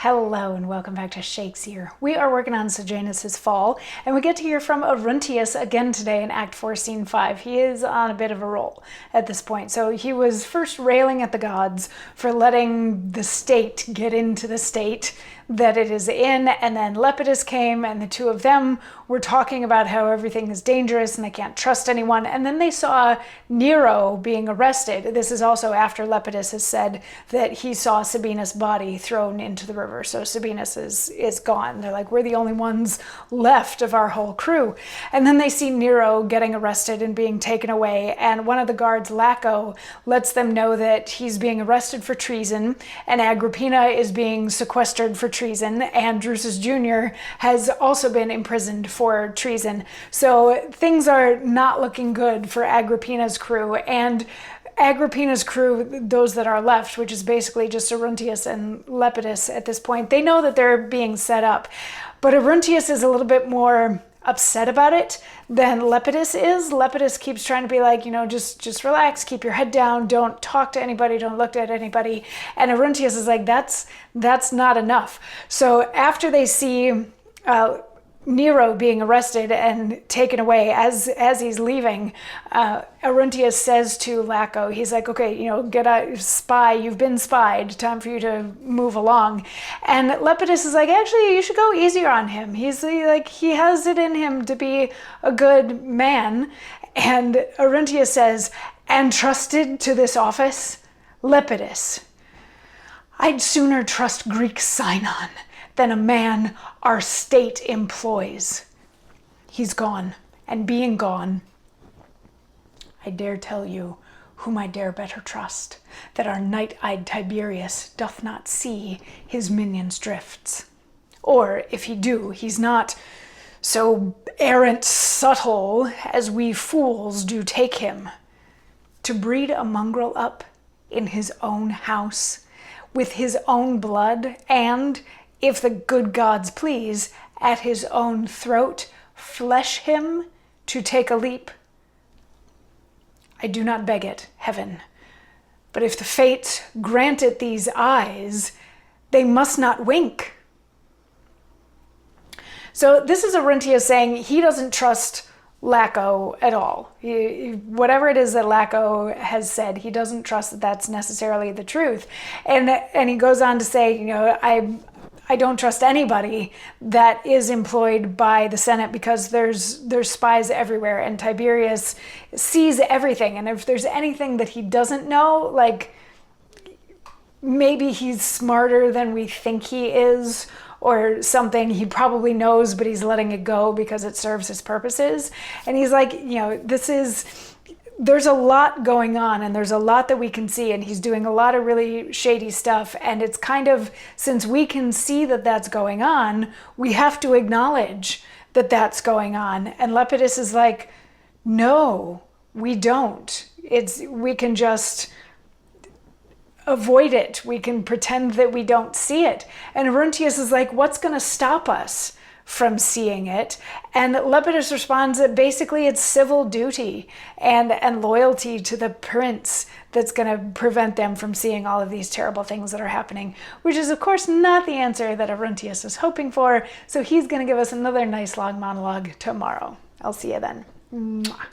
Hello and welcome back to Shakesyear. We are working on Sejanus' fall, and we get to hear from Arruntius again today in Act 4, Scene 5. He is on a bit of a roll at this point. So he was first railing at the gods for letting the state get into the state that it is in, and then Lepidus came, and the two of them were talking about how everything is dangerous and they can't trust anyone, and then they saw Nero being arrested. This is also after Lepidus has said that he saw Sabinus' body thrown into the river, so Sabinus is gone. They're like, we're the only ones left of our whole crew. And then they see Nero getting arrested and being taken away, and one of the guards, Laco, lets them know that he's being arrested for treason, and Agrippina is being sequestered for treason, and Drusus Jr. has also been imprisoned for treason. So things are not looking good for Agrippina's crew, and Agrippina's crew, those that are left, which is basically just Arruntius and Lepidus at this point, they know that they're being set up. But Arruntius is a little bit more upset about it than Lepidus is. Lepidus keeps trying to be like, just relax, keep your head down, don't talk to anybody, don't look at anybody. And Arruntius is like, that's not enough. So after they see Nero being arrested and taken away, as he's leaving, Arruntius says to Laco, he's like, okay, get out, spy, you've been spied, time for you to move along. And Lepidus is like, actually, you should go easier on him. He's like, he has it in him to be a good man. And Arruntius says, and trusted to this office? Lepidus, I'd sooner trust Greek Sinon than a man our state employs. He's gone, and being gone, I dare tell you whom I dare better trust, that our night-eyed Tiberius doth not see his minions' drifts. Or, if he do, he's not so errant subtle as we fools do take him, to breed a mongrel up in his own house, with his own blood, and, if the good gods please, at his own throat, flesh him to take a leap. I do not beg it, heaven, but if the fates grant it these eyes, they must not wink. So this is Arruntius saying he doesn't trust Laco at all. Whatever it is that Laco has said, he doesn't trust that that's necessarily the truth. And he goes on to say, I don't trust anybody that is employed by the Senate, because there's spies everywhere, and Tiberius sees everything. And if there's anything that he doesn't know, like maybe he's smarter than we think he is, or something he probably knows, but he's letting it go because it serves his purposes. And he's like, there's a lot going on, and there's a lot that we can see, and he's doing a lot of really shady stuff. And it's kind of, since we can see that that's going on, we have to acknowledge that that's going on. And Lepidus is like, no, we don't. We can just avoid it. We can pretend that we don't see it. And Arruntius is like, what's going to stop us from seeing it? And Lepidus responds that basically it's civil duty and loyalty to the prince that's going to prevent them from seeing all of these terrible things that are happening, which is of course not the answer that Arruntius is hoping for. So he's going to give us another nice long monologue tomorrow. I'll see you then. Mwah.